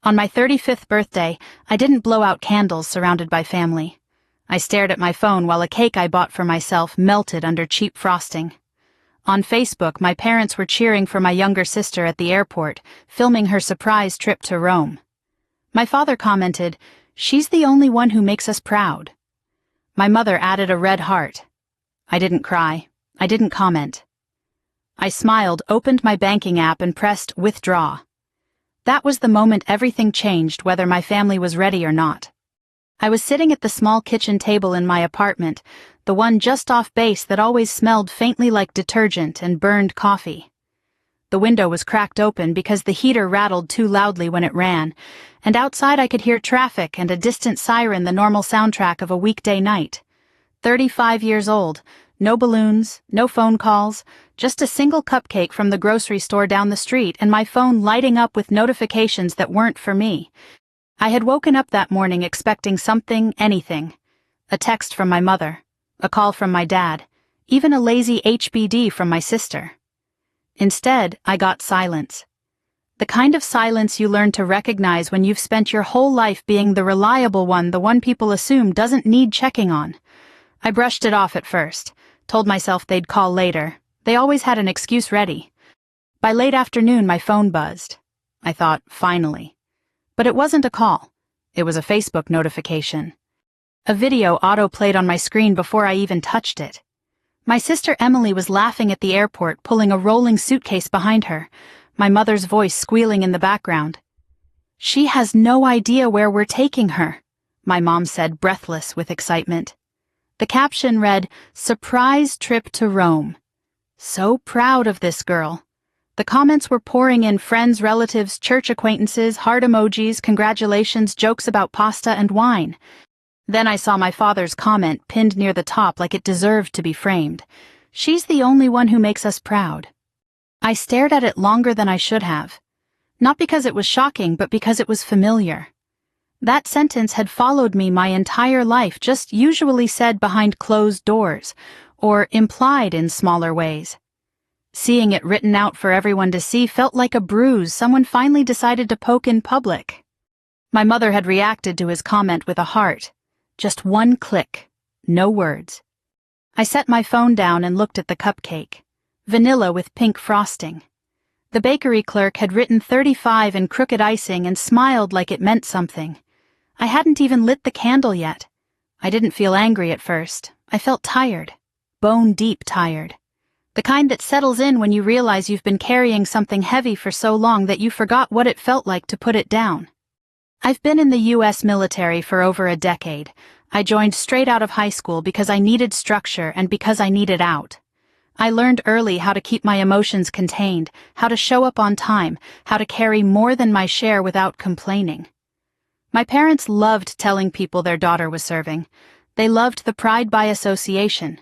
On my 35th birthday, I didn't blow out candles surrounded by family. I stared at my phone while a cake I bought for myself melted under cheap frosting. On Facebook, my parents were cheering for my younger sister at the airport, filming her surprise trip to Rome. My father commented, "She's the only one who makes us proud." My mother added a red heart. I didn't cry. I didn't comment. I smiled, opened my banking app, and pressed withdraw. That was the moment everything changed, whether my family was ready or not. I was sitting at the small kitchen table in my apartment, the one just off base that always smelled faintly like detergent and burned coffee. The window was cracked open because the heater rattled too loudly when it ran, and outside I could hear traffic and a distant siren, the normal soundtrack of a weekday night. 35 years old, no balloons, no phone calls, just a single cupcake from the grocery store down the street and my phone lighting up with notifications that weren't for me. I had woken up that morning expecting something, anything. A text from my mother, a call from my dad, even a lazy HBD from my sister. Instead, I got silence. The kind of silence you learn to recognize when you've spent your whole life being the reliable one, the one people assume doesn't need checking on. I brushed it off at first, told myself they'd call later. They always had an excuse ready. By late afternoon, my phone buzzed. I thought, finally. But it wasn't a call. It was a Facebook notification. A video auto-played on my screen before I even touched it. My sister Emily was laughing at the airport, pulling a rolling suitcase behind her, my mother's voice squealing in the background. "She has no idea where we're taking her," my mom said, breathless with excitement. The caption read, "Surprise trip to Rome." So proud of this girl. The comments were pouring in: friends, relatives, church acquaintances, heart emojis, congratulations, jokes about pasta and wine. Then I saw my father's comment pinned near the top like it deserved to be framed. "She's the only one who makes us proud." I stared at it longer than I should have. Not because it was shocking, but because it was familiar. That sentence had followed me my entire life, just usually said behind closed doors, or implied in smaller ways. Seeing it written out for everyone to see felt like a bruise someone finally decided to poke in public. My mother had reacted to his comment with a heart. Just one click, no words. I set my phone down and looked at the cupcake. Vanilla with pink frosting. The bakery clerk had written 35 in crooked icing and smiled like it meant something. I hadn't even lit the candle yet. I didn't feel angry at first. I felt tired. Bone-deep tired. The kind that settles in when you realize you've been carrying something heavy for so long that you forgot what it felt like to put it down. I've been in the U.S. military for over a decade. I joined straight out of high school because I needed structure and because I needed out. I learned early how to keep my emotions contained, how to show up on time, how to carry more than my share without complaining. My parents loved telling people their daughter was serving. They loved the pride by association.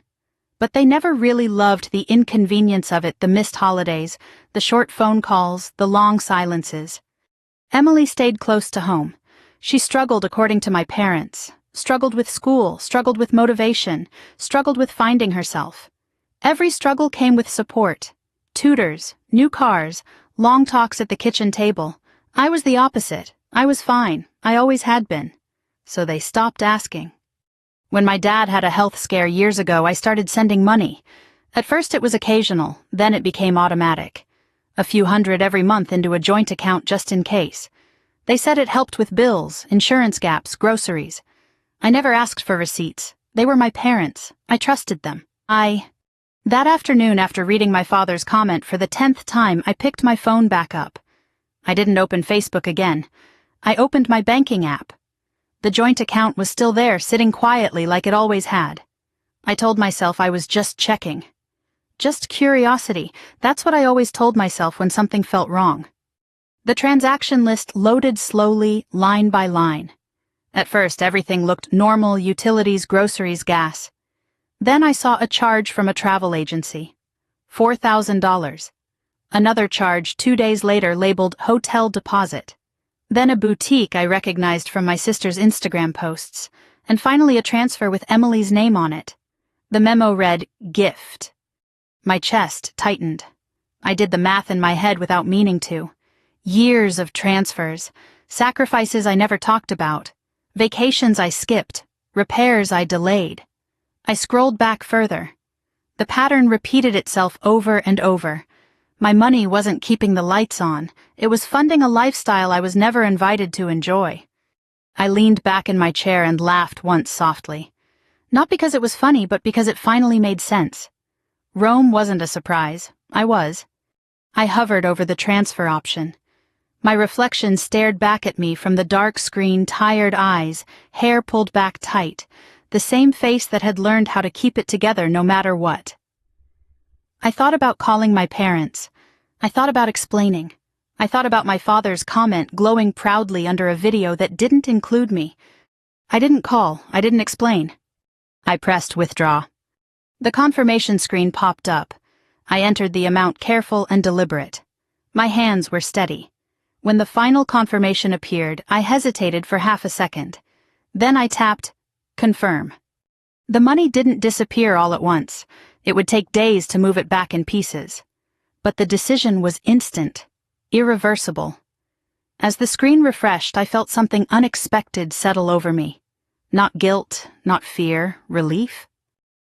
But they never really loved the inconvenience of it, the missed holidays, the short phone calls, the long silences. Emily stayed close to home. She struggled according to my parents, struggled with school, struggled with motivation, struggled with finding herself. Every struggle came with support. Tutors, new cars, long talks at the kitchen table. I was the opposite. I was fine. I always had been. So they stopped asking. When my dad had a health scare years ago, I started sending money. At first it was occasional, then it became automatic. A few hundred every month into a joint account just in case. They said it helped with bills, insurance gaps, groceries. I never asked for receipts. They were my parents. I trusted them. That afternoon, after reading my father's comment for the 10th time, I picked my phone back up. I didn't open Facebook again. I opened my banking app. The joint account was still there, sitting quietly like it always had. I told myself I was just checking. Just curiosity, that's what I always told myself when something felt wrong. The transaction list loaded slowly, line by line. At first, everything looked normal: utilities, groceries, gas. Then I saw a charge from a travel agency. $4,000. Another charge 2 days later labeled hotel deposit. Then a boutique I recognized from my sister's Instagram posts. And finally a transfer with Emily's name on it. The memo read, gift. My chest tightened. I did the math in my head without meaning to. Years of transfers. sacrifices I never talked about, vacations I skipped, repairs I delayed. I scrolled back further. The pattern repeated itself over and over. My money wasn't keeping the lights on, it was funding a lifestyle I was never invited to enjoy. I leaned back in my chair and laughed once softly. Not because it was funny, but because it finally made sense. Rome wasn't a surprise. I was. I hovered over the transfer option. My reflection stared back at me from the dark screen, tired eyes, hair pulled back tight, the same face that had learned how to keep it together no matter what. I thought about calling my parents. I thought about explaining. I thought about my father's comment glowing proudly under a video that didn't include me. I didn't call. I didn't explain. I pressed withdraw. The confirmation screen popped up. I entered the amount careful and deliberate. My hands were steady. When the final confirmation appeared, I hesitated for half a second. Then I tapped confirm. The money didn't disappear all at once. It would take days to move it back in pieces. But the decision was instant, irreversible. As the screen refreshed, I felt something unexpected settle over me. Not guilt, not fear, relief.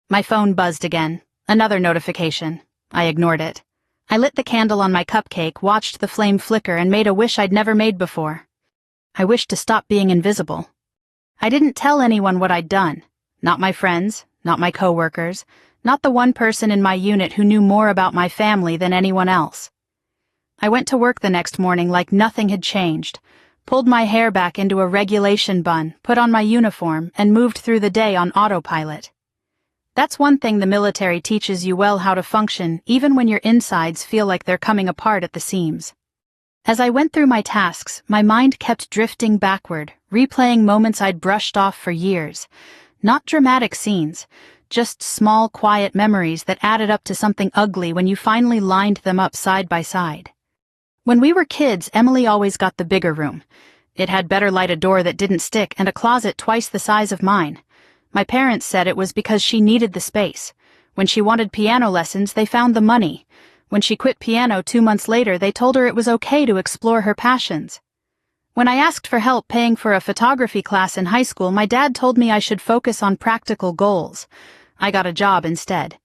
My phone buzzed again. Another notification. I ignored it. I lit the candle on my cupcake, watched the flame flicker, and made a wish I'd never made before. I wished to stop being invisible. I didn't tell anyone what I'd done. Not my friends, not my coworkers, not the one person in my unit who knew more about my family than anyone else. I went to work the next morning like nothing had changed, pulled my hair back into a regulation bun, put on my uniform, and moved through the day on autopilot. That's one thing the military teaches you well: how to function, even when your insides feel like they're coming apart at the seams. As I went through my tasks, my mind kept drifting backward, replaying moments I'd brushed off for years. Not dramatic scenes, just small, quiet memories that added up to something ugly when you finally lined them up side by side. When we were kids, Emily always got the bigger room. It had better light, a door that didn't stick, and a closet twice the size of mine. My parents said it was because she needed the space. When she wanted piano lessons, they found the money. When she quit piano 2 months later, they told her it was okay to explore her passions. When I asked for help paying for a photography class in high school, my dad told me I should focus on practical goals. I got a job instead.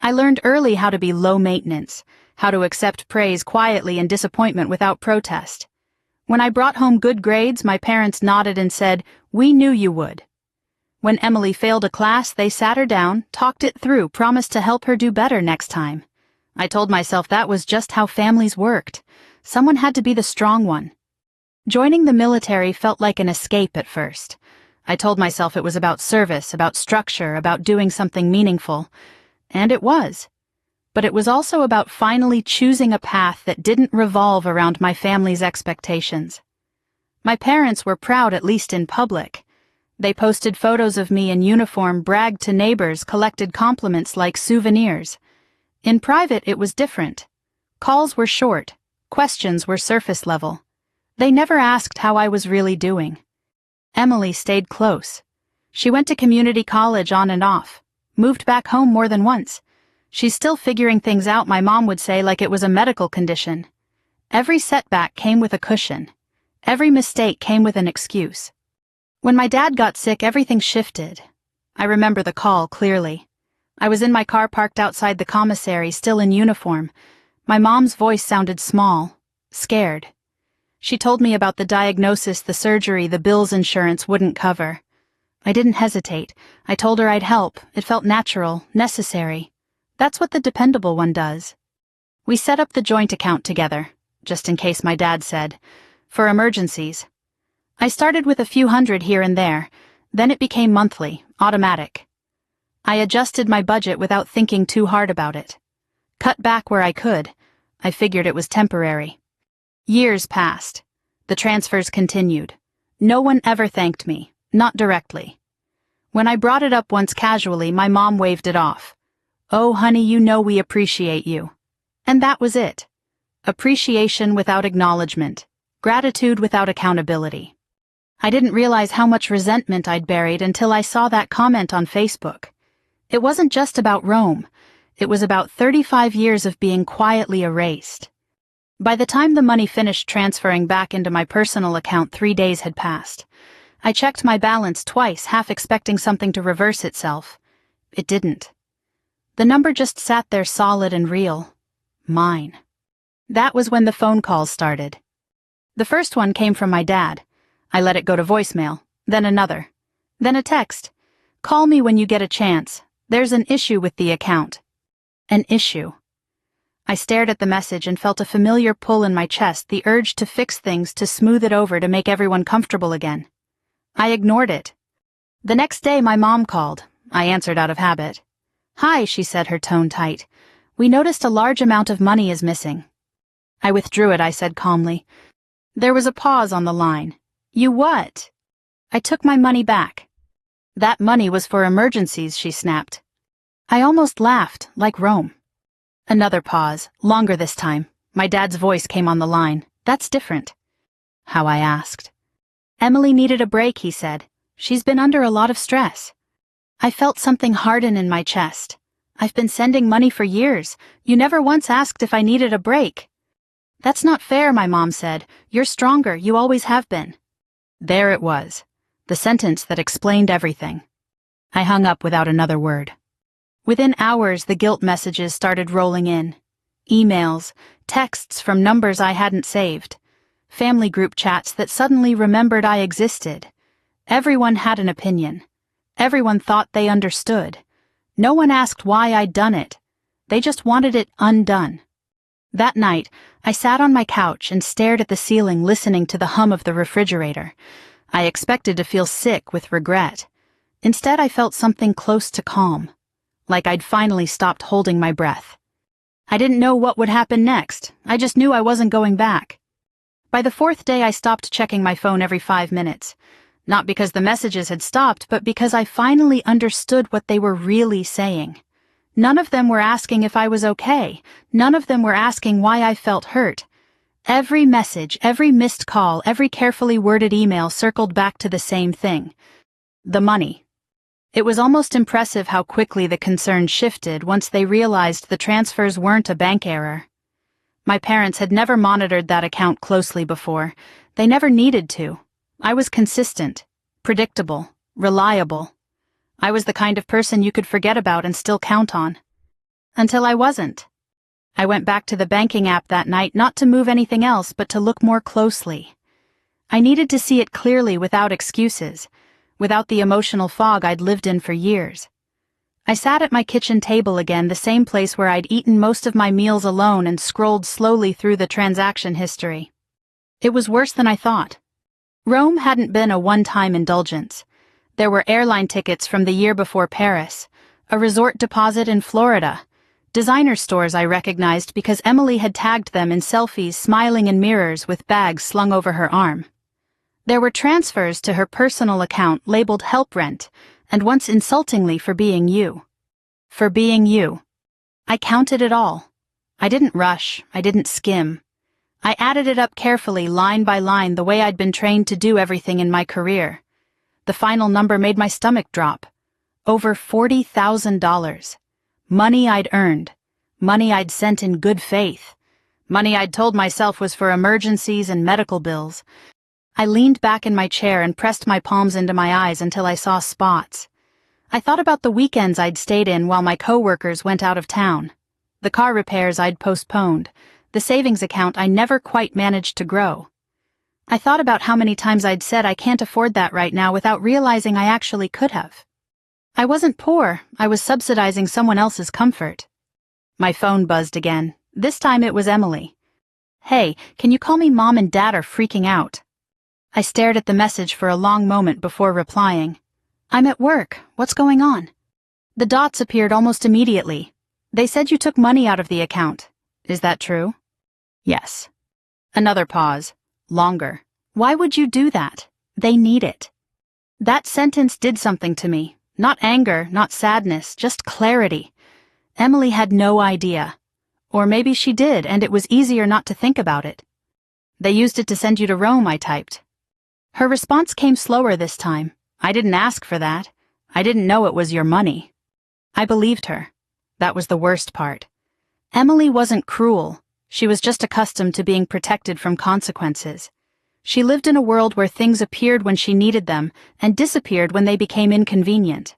I learned early how to be low maintenance, how to accept praise quietly and disappointment without protest. When I brought home good grades, my parents nodded and said, "We knew you would." When Emily failed a class, they sat her down, talked it through, promised to help her do better next time. I told myself that was just how families worked. Someone had to be the strong one. Joining the military felt like an escape at first. I told myself it was about service, about structure, about doing something meaningful. And it was. But it was also about finally choosing a path that didn't revolve around my family's expectations. My parents were proud, at least in public. They posted photos of me in uniform, bragged to neighbors, collected compliments like souvenirs. In private, it was different. Calls were short. Questions were surface level. They never asked how I was really doing. Emily stayed close. She went to community college on and off, moved back home more than once. She's still figuring things out, my mom would say, like it was a medical condition. Every setback came with a cushion. Every mistake came with an excuse. When my dad got sick, everything shifted. I remember the call clearly. I was in my car parked outside the commissary, still in uniform. My mom's voice sounded small, scared. She told me about the diagnosis, the surgery, the bills insurance wouldn't cover. I didn't hesitate. I told her I'd help. It felt natural, necessary. That's what the dependable one does. We set up the joint account together, just in case, my dad said, for emergencies. I started with a few hundred here and there, then it became monthly, automatic. I adjusted my budget without thinking too hard about it. Cut back where I could. I figured it was temporary. Years passed. The transfers continued. No one ever thanked me, not directly. When I brought it up once casually, my mom waved it off. "Oh, honey, you know we appreciate you." And that was it. Appreciation without acknowledgement. Gratitude without accountability. I didn't realize how much resentment I'd buried until I saw that comment on Facebook. It wasn't just about Rome. It was about 35 years of being quietly erased. By the time the money finished transferring back into my personal account, 3 days had passed. I checked my balance twice, half expecting something to reverse itself. It didn't. The number just sat there solid and real. Mine. That was when the phone calls started. The first one came from my dad. I let it go to voicemail, then another. Then a text. "Call me when you get a chance. There's an issue with the account." An issue. I stared at the message and felt a familiar pull in my chest, the urge to fix things, to smooth it over, to make everyone comfortable again. I ignored it. The next day my mom called. I answered out of habit. "Hi," she said, her tone tight. "We noticed a large amount of money is missing." I withdrew it, I said calmly. There was a pause on the line. "You what?" "I took my money back." "That money was for emergencies," she snapped. I almost laughed, like Rome. Another pause, longer this time. My dad's voice came on the line. "That's different." "How?" I asked. "Emily needed a break," he said. "She's been under a lot of stress." I felt something harden in my chest. "I've been sending money for years. You never once asked if I needed a break." "That's not fair," my mom said. "You're stronger, you always have been." There it was, the sentence that explained everything. I hung up without another word. Within hours, the guilt messages started rolling in. Emails, texts from numbers I hadn't saved. Family group chats that suddenly remembered I existed. Everyone had an opinion. Everyone thought they understood. No one asked why I'd done it. They just wanted it undone. That night, I sat on my couch and stared at the ceiling, listening to the hum of the refrigerator. I expected to feel sick with regret. Instead, I felt something close to calm. Like I'd finally stopped holding my breath. I didn't know what would happen next. I just knew I wasn't going back. By the fourth day, I stopped checking my phone every 5 minutes. Not because the messages had stopped, but because I finally understood what they were really saying. None of them were asking if I was okay. None of them were asking why I felt hurt. Every message, every missed call, every carefully worded email circled back to the same thing. The money. It was almost impressive how quickly the concern shifted once they realized the transfers weren't a bank error. My parents had never monitored that account closely before. They never needed to. I was consistent, predictable, reliable. I was the kind of person you could forget about and still count on. Until I wasn't. I went back to the banking app that night, not to move anything else, but to look more closely. I needed to see it clearly, without excuses, without the emotional fog I'd lived in for years. I sat at my kitchen table again, the same place where I'd eaten most of my meals alone, and scrolled slowly through the transaction history. It was worse than I thought. Rome hadn't been a one-time indulgence. There were airline tickets from the year before Paris, a resort deposit in Florida, designer stores I recognized because Emily had tagged them in selfies, smiling in mirrors with bags slung over her arm. There were transfers to her personal account labeled help rent, and once insultingly for being you. For being you. I counted it all. I didn't rush, I didn't skim. I added it up carefully, line by line, the way I'd been trained to do everything in my career. The final number made my stomach drop. Over $40,000. Money I'd earned. Money I'd sent in good faith. Money I'd told myself was for emergencies and medical bills. I leaned back in my chair and pressed my palms into my eyes until I saw spots. I thought about the weekends I'd stayed in while my coworkers went out of town, the car repairs I'd postponed, the savings account I never quite managed to grow. I thought about how many times I'd said I can't afford that right now without realizing I actually could have. I wasn't poor, I was subsidizing someone else's comfort. My phone buzzed again. This time it was Emily. "Hey, can you call me? Mom and Dad are freaking out." I stared at the message for a long moment before replying. "I'm at work. What's going on?" The dots appeared almost immediately. "They said you took money out of the account. Is that true?" "Yes." Another pause. Longer. "Why would you do that? They need it." That sentence did something to me. Not anger, not sadness, just clarity. Emily had no idea. Or maybe she did, and it was easier not to think about it. "They used it to send you to Rome," I typed. Her response came slower this time. "I didn't ask for that. I didn't know it was your money." I believed her. That was the worst part. Emily wasn't cruel. She was just accustomed to being protected from consequences. She lived in a world where things appeared when she needed them and disappeared when they became inconvenient.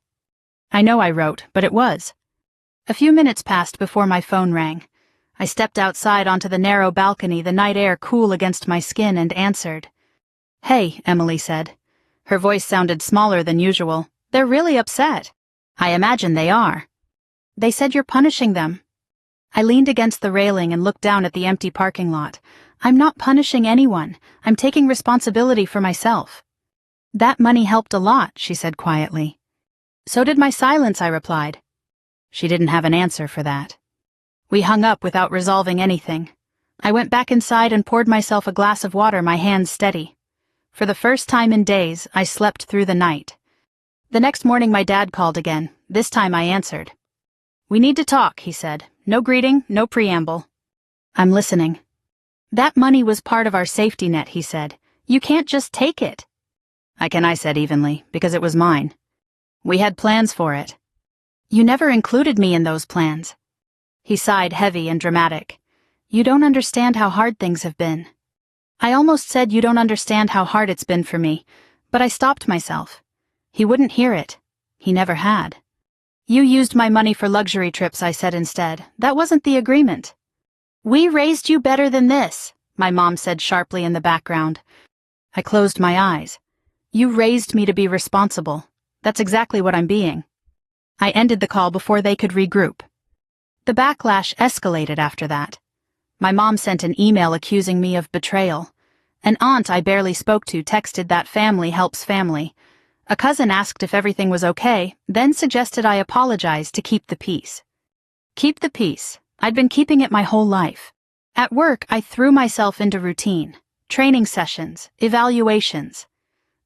I know, I wrote, but it was. A few minutes passed before my phone rang. I stepped outside onto the narrow balcony, the night air cool against my skin, and answered. "Hey," Emily said. Her voice sounded smaller than usual. "They're really upset." "I imagine they are." "They said you're punishing them." I leaned against the railing and looked down at the empty parking lot. "I'm not punishing anyone. I'm taking responsibility for myself." "That money helped a lot," she said quietly. "So did my silence," I replied. She didn't have an answer for that. We hung up without resolving anything. I went back inside and poured myself a glass of water, my hands steady. For the first time in days, I slept through the night. The next morning my dad called again. This time I answered. "We need to talk," he said. "No greeting, no preamble." "I'm listening." "That money was part of our safety net," he said. "You can't just take it." I said evenly, because it was mine. "We had plans for it." "You never included me in those plans." He sighed, heavy and dramatic. "You don't understand how hard things have been." I almost said, "You don't understand how hard it's been for me," but I stopped myself. He wouldn't hear it. He never had. "You used my money for luxury trips," I said instead. "That wasn't the agreement." "We raised you better than this," my mom said sharply in the background. I closed my eyes. "You raised me to be responsible. That's exactly what I'm being." I ended the call before they could regroup. The backlash escalated after that. My mom sent an email accusing me of betrayal. An aunt I barely spoke to texted that family helps family. A cousin asked if everything was okay, then suggested I apologize to keep the peace. Keep the peace. I'd been keeping it my whole life. At work, I threw myself into routine, training sessions, evaluations.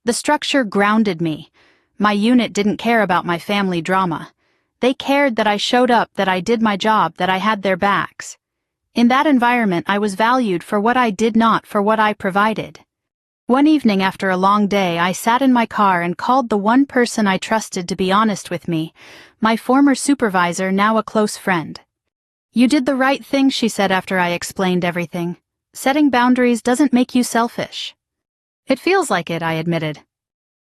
The structure grounded me. My unit didn't care about my family drama. They cared that I showed up, that I did my job, that I had their backs. In that environment, I was valued for what I did, not for what I provided. One evening after a long day, I sat in my car and called the one person I trusted to be honest with me, my former supervisor, now a close friend. "You did the right thing," she said after I explained everything. "Setting boundaries doesn't make you selfish." "It feels like it," I admitted.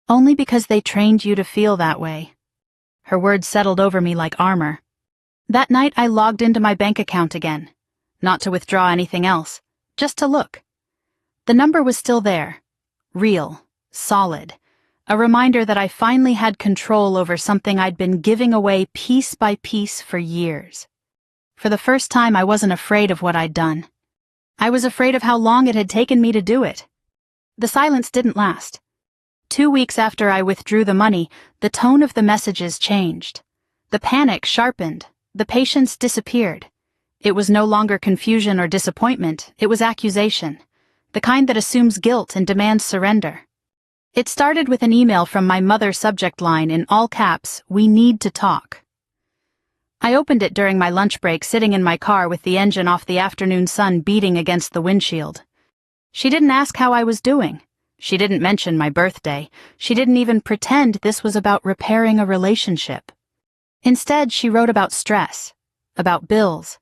"Only because they trained you to feel that way." Her words settled over me like armor. That night I logged into my bank account again. Not to withdraw anything else, just to look. The number was still there. Real, solid. A reminder that I finally had control over something I'd been giving away piece by piece for years. For the first time, I wasn't afraid of what I'd done. I was afraid of how long it had taken me to do it. The silence didn't last. 2 weeks after I withdrew the money, the tone of the messages changed. The panic sharpened. The patience disappeared. It was no longer confusion or disappointment, it was accusation. The kind that assumes guilt and demands surrender. It started with an email from my mother, subject line in all caps, "We need to talk." I opened it during my lunch break, sitting in my car with the engine off, the afternoon sun beating against the windshield. She didn't ask how I was doing. She didn't mention my birthday. She didn't even pretend this was about repairing a relationship. Instead, she wrote about stress, about bills,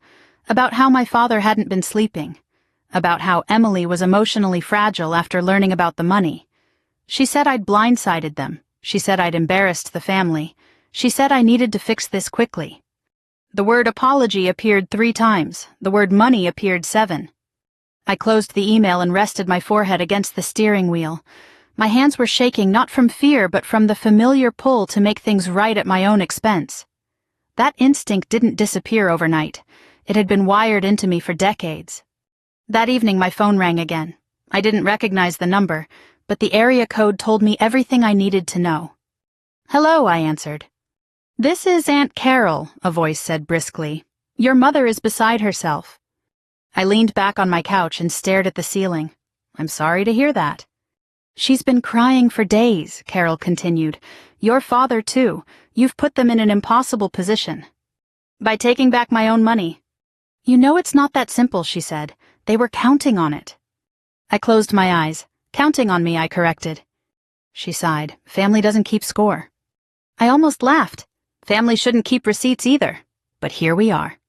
about how my father hadn't been sleeping, about how Emily was emotionally fragile after learning about the money. She said I'd blindsided them. She said I'd embarrassed the family. She said I needed to fix this quickly. The word apology appeared 3 times. The word money appeared 7. I closed the email and rested my forehead against the steering wheel. My hands were shaking, not from fear, but from the familiar pull to make things right at my own expense. That instinct didn't disappear overnight. It had been wired into me for decades. That evening my phone rang again. I didn't recognize the number, but the area code told me everything I needed to know. "Hello," I answered. "This is Aunt Carol," a voice said briskly. "Your mother is beside herself." I leaned back on my couch and stared at the ceiling. "I'm sorry to hear that." "She's been crying for days," Carol continued. "Your father, too. You've put them in an impossible position." "By taking back my own money." "You know it's not that simple," she said. "They were counting on it." I closed my eyes. "Counting on me," I corrected. She sighed. "Family doesn't keep score." I almost laughed. Family shouldn't keep receipts either. But here we are.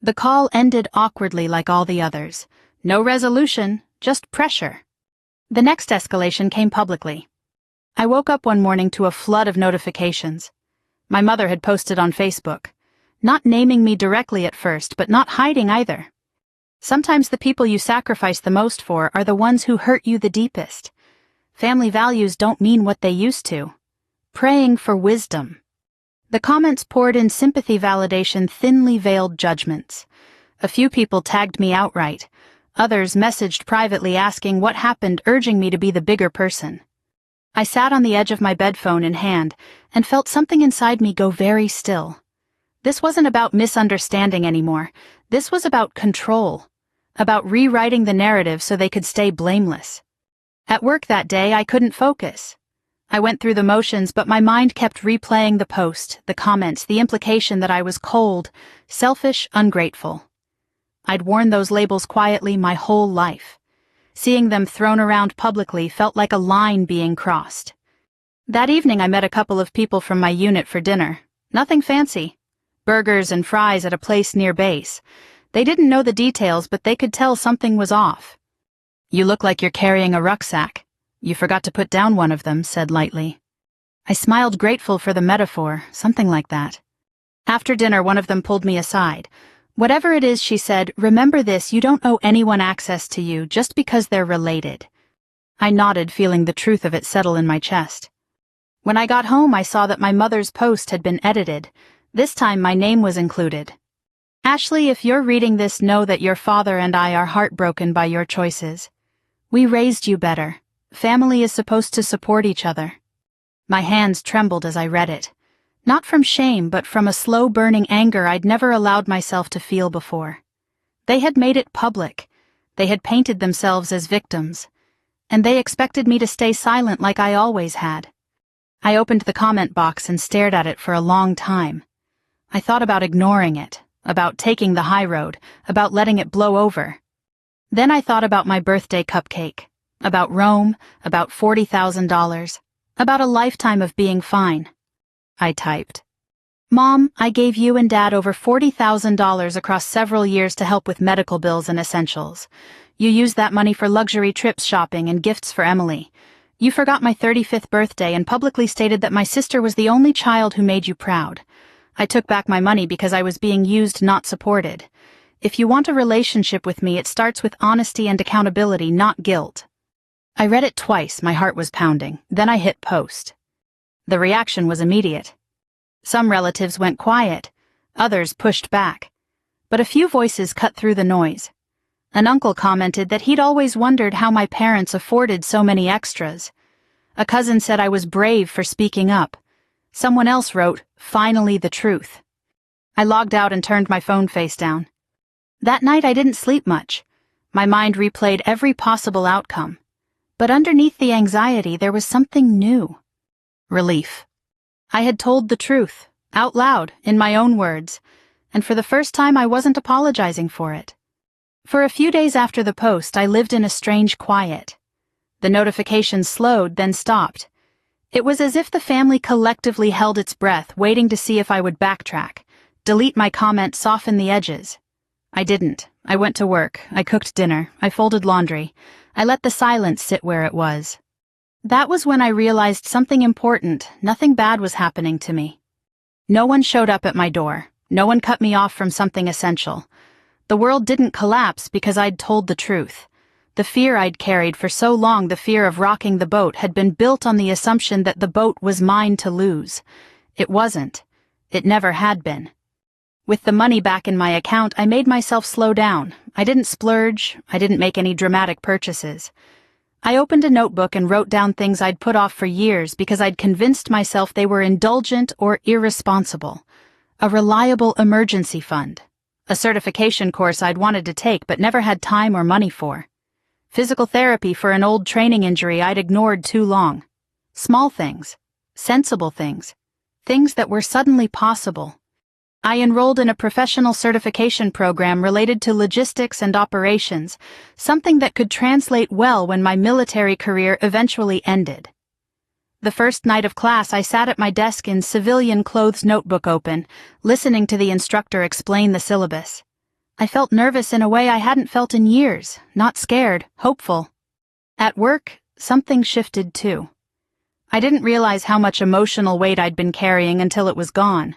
The call ended awkwardly like all the others. No resolution, just pressure. The next escalation came publicly. I woke up one morning to a flood of notifications. My mother had posted on Facebook, not naming me directly at first, but not hiding either. Sometimes the people you sacrifice the most for are the ones who hurt you the deepest. Family values don't mean what they used to. Praying for wisdom. The comments poured in sympathy, validation, thinly veiled judgments. A few people tagged me outright. Others messaged privately asking what happened, urging me to be the bigger person. I sat on the edge of my bed, phone in hand, and felt something inside me go very still. This wasn't about misunderstanding anymore. This was about control. About rewriting the narrative so they could stay blameless. At work that day, I couldn't focus. I went through the motions, but my mind kept replaying the post, the comments, the implication that I was cold, selfish, ungrateful. I'd worn those labels quietly my whole life. Seeing them thrown around publicly felt like a line being crossed. That evening I met a couple of people from my unit for dinner. Nothing fancy. Burgers and fries at a place near base. They didn't know the details, but they could tell something was off. "You look like you're carrying a rucksack. You forgot to put down one of them," said lightly. I smiled, grateful for the metaphor, something like that. After dinner, one of them pulled me aside. "Whatever it is," she said, "remember this, you don't owe anyone access to you just because they're related." I nodded, feeling the truth of it settle in my chest. When I got home, I saw that my mother's post had been edited. This time my name was included. "Ashley, if you're reading this, know that your father and I are heartbroken by your choices. We raised you better. Family is supposed to support each other." My hands trembled as I read it. Not from shame, but from a slow-burning anger I'd never allowed myself to feel before. They had made it public. They had painted themselves as victims. And they expected me to stay silent like I always had. I opened the comment box and stared at it for a long time. I thought about ignoring it, about taking the high road, about letting it blow over. Then I thought about my birthday cupcake, about Rome, about $40,000, about a lifetime of being fine. I typed, "Mom, I gave you and Dad over $40,000 across several years to help with medical bills and essentials. You used that money for luxury trips, shopping, and gifts for Emily. You forgot my 35th birthday and publicly stated that my sister was the only child who made you proud. I took back my money because I was being used, not supported. If you want a relationship with me, it starts with honesty and accountability, not guilt." I read it twice, my heart was pounding. Then I hit post. The reaction was immediate. Some relatives went quiet, others pushed back. But a few voices cut through the noise. An uncle commented that he'd always wondered how my parents afforded so many extras. A cousin said I was brave for speaking up. Someone else wrote, "Finally the truth." I logged out and turned my phone face down. That night I didn't sleep much. My mind replayed every possible outcome. But underneath the anxiety there was something new. Relief. I had told the truth, out loud, in my own words, and for the first time I wasn't apologizing for it. For a few days after the post, I lived in a strange quiet. The notifications slowed, then stopped. It was as if the family collectively held its breath, waiting to see if I would backtrack, delete my comment, soften the edges. I didn't. I went to work. I cooked dinner. I folded laundry. I let the silence sit where it was. That was when I realized something important. Nothing bad was happening to me. No one showed up at my door. No one cut me off from something essential. The world didn't collapse because I'd told the truth. The fear I'd carried for so long, the fear of rocking the boat, had been built on the assumption that the boat was mine to lose. It wasn't. It never had been. With the money back in my account, I made myself slow down. I didn't splurge. I didn't make any dramatic purchases. I opened a notebook and wrote down things I'd put off for years because I'd convinced myself they were indulgent or irresponsible. A reliable emergency fund. A certification course I'd wanted to take but never had time or money for. Physical therapy for an old training injury I'd ignored too long. Small things. Sensible things. Things that were suddenly possible. I enrolled in a professional certification program related to logistics and operations, something that could translate well when my military career eventually ended. The first night of class, I sat at my desk in civilian clothes, notebook open, listening to the instructor explain the syllabus. I felt nervous in a way I hadn't felt in years, not scared, hopeful. At work, something shifted too. I didn't realize how much emotional weight I'd been carrying until it was gone.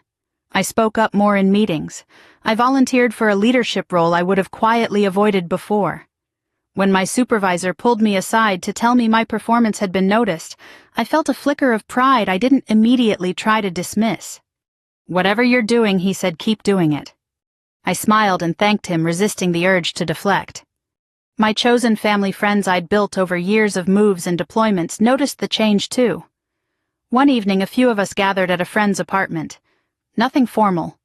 I spoke up more in meetings. I volunteered for a leadership role I would have quietly avoided before. When my supervisor pulled me aside to tell me my performance had been noticed, I felt a flicker of pride I didn't immediately try to dismiss. "Whatever you're doing," he said, "keep doing it." I smiled and thanked him, resisting the urge to deflect. My chosen family friends I'd built over years of moves and deployments noticed the change too. One evening, a few of us gathered at a friend's apartment. Nothing formal.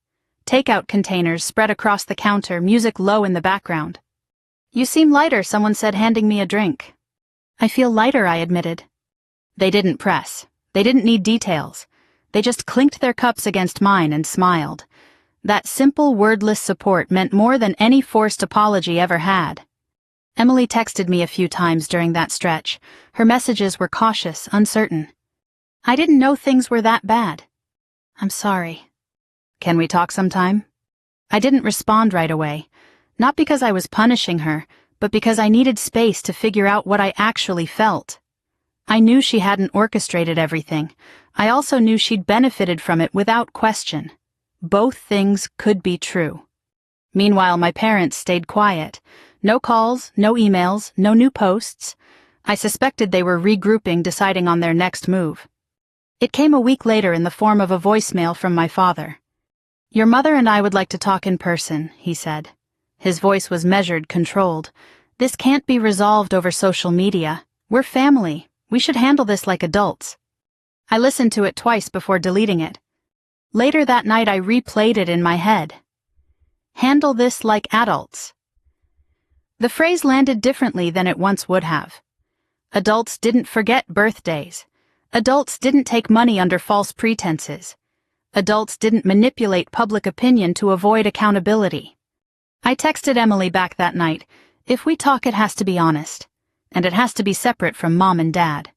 Takeout containers spread across the counter, music low in the background. "You seem lighter," someone said, handing me a drink. "I feel lighter," I admitted. They didn't press. They didn't need details. They just clinked their cups against mine and smiled. That simple, wordless support meant more than any forced apology ever had. Emily texted me a few times during that stretch. Her messages were cautious, uncertain. "I didn't know things were that bad. I'm sorry. Can we talk sometime?" I didn't respond right away. Not because I was punishing her, but because I needed space to figure out what I actually felt. I knew she hadn't orchestrated everything. I also knew she'd benefited from it without question. Both things could be true. Meanwhile, my parents stayed quiet. No calls, no emails, no new posts. I suspected they were regrouping, deciding on their next move. It came a week later in the form of a voicemail from my father. "Your mother and I would like to talk in person," he said. His voice was measured, controlled. "This can't be resolved over social media. We're family. We should handle this like adults." I listened to it twice before deleting it. Later that night I replayed it in my head. Handle this like adults. The phrase landed differently than it once would have. Adults didn't forget birthdays. Adults didn't take money under false pretenses. Adults didn't manipulate public opinion to avoid accountability. I texted Emily back that night, "If we talk, it has to be honest. And it has to be separate from Mom and Dad."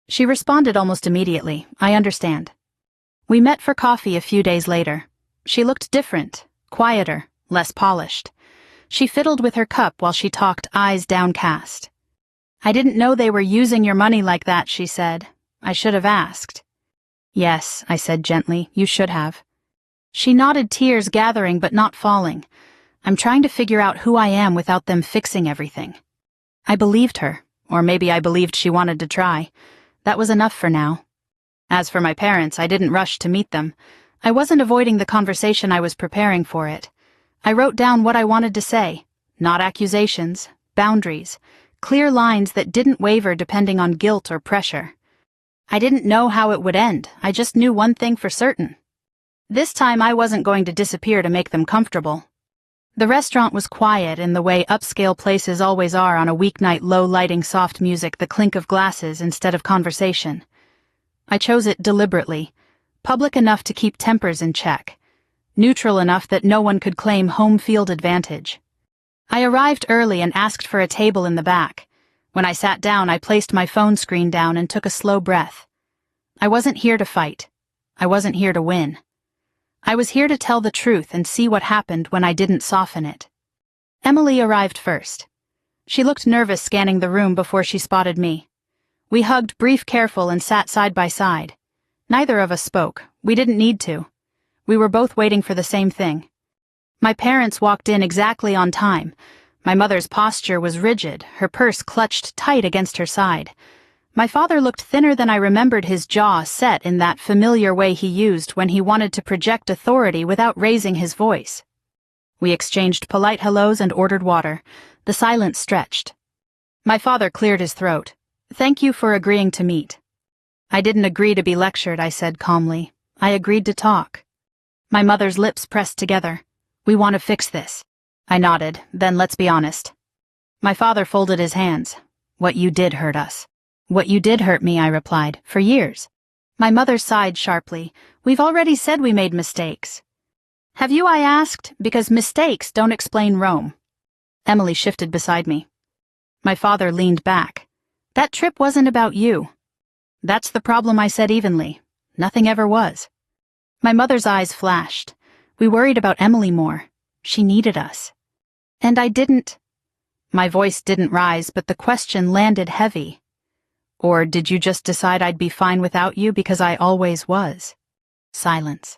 She responded almost immediately, "I understand." We met for coffee a few days later. She looked different, quieter, less polished. She fiddled with her cup while she talked, eyes downcast. "I didn't know they were using your money like that," she said. "I should have asked." "Yes," I said gently, "you should have." She nodded, tears gathering but not falling. "I'm trying to figure out who I am without them fixing everything." I believed her, or maybe I believed she wanted to try. That was enough for now. As for my parents, I didn't rush to meet them. I wasn't avoiding the conversation, I was preparing for it. I wrote down what I wanted to say, not accusations, boundaries, clear lines that didn't waver depending on guilt or pressure. I didn't know how it would end, I just knew one thing for certain. This time I wasn't going to disappear to make them comfortable. The restaurant was quiet in the way upscale places always are on a weeknight, low-lighting soft music, the clink of glasses instead of conversation. I chose it deliberately, public enough to keep tempers in check, neutral enough that no one could claim home field advantage. I arrived early and asked for a table in the back. When I sat down, I placed my phone screen down and took a slow breath. I wasn't here to fight. I wasn't here to win. I was here to tell the truth and see what happened when I didn't soften it. Emily arrived first. She looked nervous, scanning the room before she spotted me. We hugged, brief, careful, and sat side by side. Neither of us spoke. We didn't need to. We were both waiting for the same thing. My parents walked in exactly on time. My mother's posture was rigid, her purse clutched tight against her side. My father looked thinner than I remembered, his jaw set in that familiar way he used when he wanted to project authority without raising his voice. We exchanged polite hellos and ordered water. The silence stretched. My father cleared his throat. "Thank you for agreeing to meet." "I didn't agree to be lectured," I said calmly. "I agreed to talk." My mother's lips pressed together. "We want to fix this." I nodded. "Then let's be honest." My father folded his hands. "What you did hurt us." "What you did hurt me," I replied, "for years." My mother sighed sharply. "We've already said we made mistakes." "Have you?" I asked, "because mistakes don't explain Rome." Emily shifted beside me. My father leaned back. "That trip wasn't about you." "That's the problem," I said evenly. "Nothing ever was." My mother's eyes flashed. "We worried about Emily more. She needed us." And I didn't. My voice didn't rise, but the question landed heavy. Or did you just decide I'd be fine without you because I always was? Silence.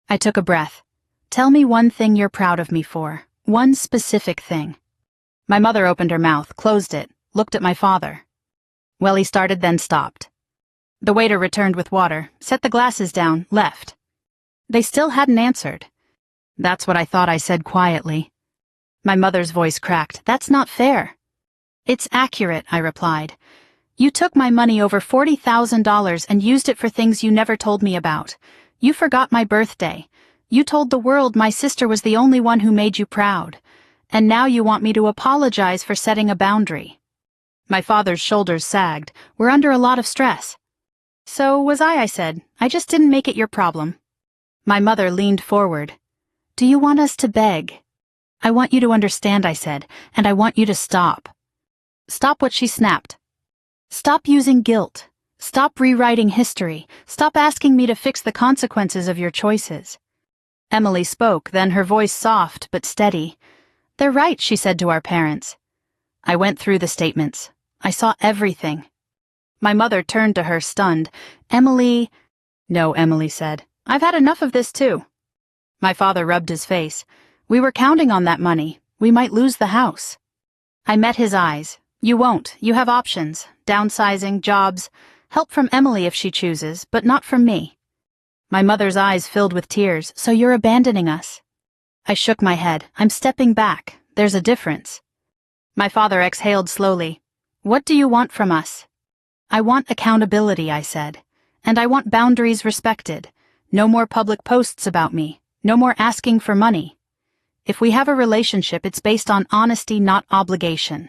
I took a breath. Tell me one thing you're proud of me for. One specific thing. My mother opened her mouth, closed it, looked at my father. Well, he started, then stopped. The waiter returned with water, set the glasses down, left. They still hadn't answered. That's what I thought, I said quietly. My mother's voice cracked. That's not fair. It's accurate, I replied. You took my money, over $40,000, and used it for things you never told me about. You forgot my birthday. You told the world my sister was the only one who made you proud. And now you want me to apologize for setting a boundary. My father's shoulders sagged. We're under a lot of stress. So was I said. I just didn't make it your problem. My mother leaned forward. Do you want us to beg? I want you to understand, I said, and I want you to stop. Stop what? She snapped. Stop using guilt. Stop rewriting history. Stop asking me to fix the consequences of your choices. Emily spoke, then her voice soft but steady. They're right, she said to our parents. I went through the statements. I saw everything. My mother turned to her, stunned. Emily... No, Emily said. I've had enough of this too. My father rubbed his face. We were counting on that money. We might lose the house. I met his eyes. You won't. You have options. Downsizing, jobs, help from Emily if she chooses, but not from me. My mother's eyes filled with tears. So you're abandoning us? I shook my head. I'm stepping back. There's a difference. My father exhaled slowly. What do you want from us? I want accountability, I said. And I want boundaries respected. No more public posts about me. No more asking for money. If we have a relationship, it's based on honesty, not obligation.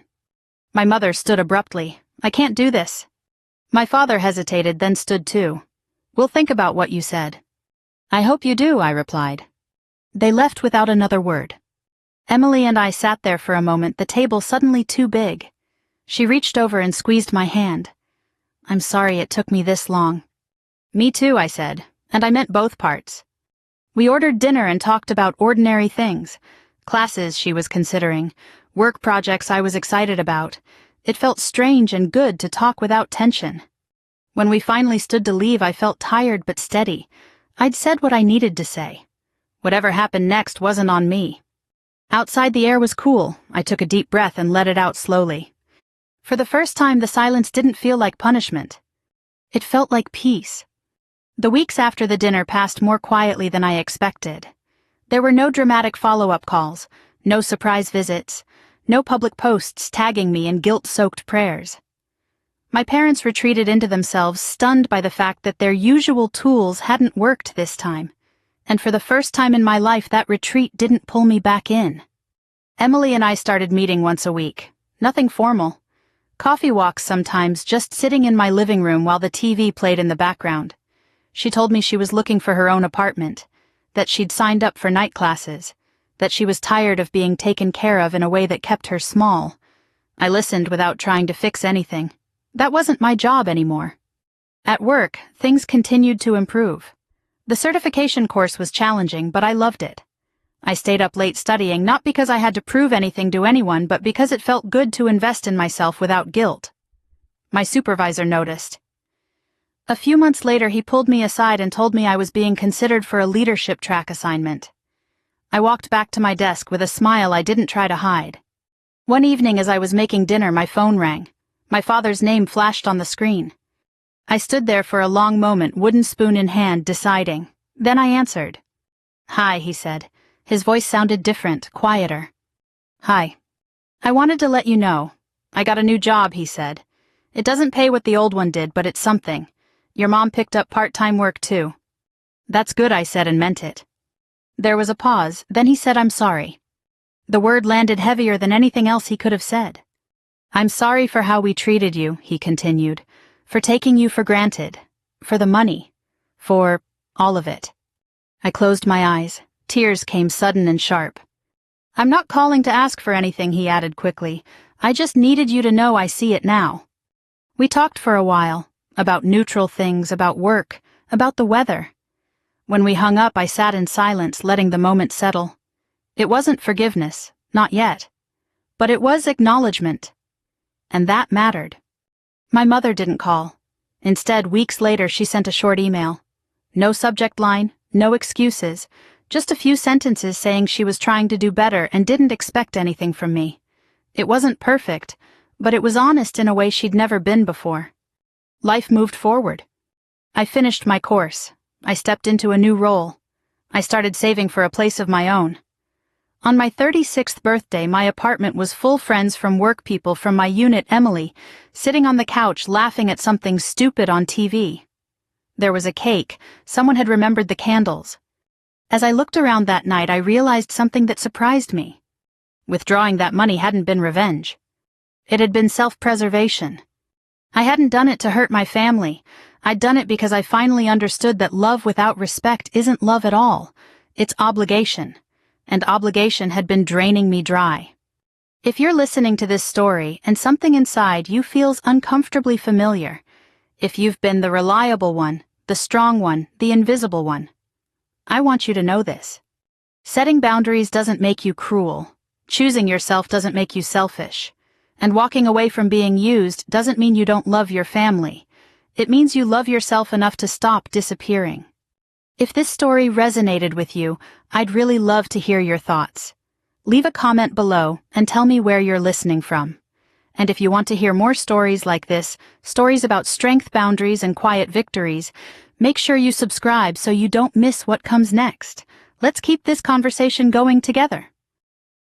My mother stood abruptly. I can't do this. My father hesitated, then stood too. We'll think about what you said. I hope you do, I replied. They left without another word. Emily and I sat there for a moment, the table suddenly too big. She reached over and squeezed my hand. I'm sorry it took me this long. Me too, I said, and I meant both parts. We ordered dinner and talked about ordinary things. Classes she was considering, work projects I was excited about. It felt strange and good to talk without tension. When we finally stood to leave, I felt tired but steady. I'd said what I needed to say. Whatever happened next wasn't on me. Outside the air was cool. I took a deep breath and let it out slowly. For the first time, the silence didn't feel like punishment. It felt like peace. The weeks after the dinner passed more quietly than I expected. There were no dramatic follow-up calls, no surprise visits, no public posts tagging me in guilt-soaked prayers. My parents retreated into themselves, stunned by the fact that their usual tools hadn't worked this time. And for the first time in my life, that retreat didn't pull me back in. Emily and I started meeting once a week. Nothing formal. Coffee walks sometimes, just sitting in my living room while the TV played in the background. She told me she was looking for her own apartment, that she'd signed up for night classes, that she was tired of being taken care of in a way that kept her small. I listened without trying to fix anything. That wasn't my job anymore. At work, things continued to improve. The certification course was challenging, but I loved it. I stayed up late studying, not because I had to prove anything to anyone, but because it felt good to invest in myself without guilt. My supervisor noticed. A few months later, he pulled me aside and told me I was being considered for a leadership track assignment. I walked back to my desk with a smile I didn't try to hide. One evening as I was making dinner, my phone rang. My father's name flashed on the screen. I stood there for a long moment, wooden spoon in hand, deciding. Then I answered. Hi, he said. His voice sounded different, quieter. Hi. I wanted to let you know. I got a new job, he said. It doesn't pay what the old one did, but it's something. Your mom picked up part-time work too. That's good, I said, and meant it. There was a pause, then he said, I'm sorry. The word landed heavier than anything else he could have said. I'm sorry for how we treated you, he continued. For taking you for granted, for the money, for all of it. I closed my eyes. Tears came sudden and sharp. I'm not calling to ask for anything, he added quickly. I just needed you to know I see it now. We talked for a while, about neutral things, about work, about the weather. When we hung up, I sat in silence, letting the moment settle. It wasn't forgiveness. Not yet. But it was acknowledgement. And that mattered. My mother didn't call. Instead, weeks later, she sent a short email. No subject line, no excuses, just a few sentences saying she was trying to do better and didn't expect anything from me. It wasn't perfect, but it was honest in a way she'd never been before. Life moved forward. I finished my course. I stepped into a new role. I started saving for a place of my own. On my 36th birthday, my apartment was full friends from work, people from my unit, Emily, sitting on the couch laughing at something stupid on TV. There was a cake. Someone had remembered the candles. As I looked around that night, I realized something that surprised me. Withdrawing that money hadn't been revenge. It had been self-preservation. I hadn't done it to hurt my family. I'd done it because I finally understood that love without respect isn't love at all. It's obligation. And obligation had been draining me dry. If you're listening to this story and something inside you feels uncomfortably familiar, if you've been the reliable one, the strong one, the invisible one, I want you to know this. Setting boundaries doesn't make you cruel. Choosing yourself doesn't make you selfish. And walking away from being used doesn't mean you don't love your family. It means you love yourself enough to stop disappearing. If this story resonated with you, I'd really love to hear your thoughts. Leave a comment below and tell me where you're listening from. And if you want to hear more stories like this, stories about strength, boundaries, and quiet victories, make sure you subscribe so you don't miss what comes next. Let's keep this conversation going together.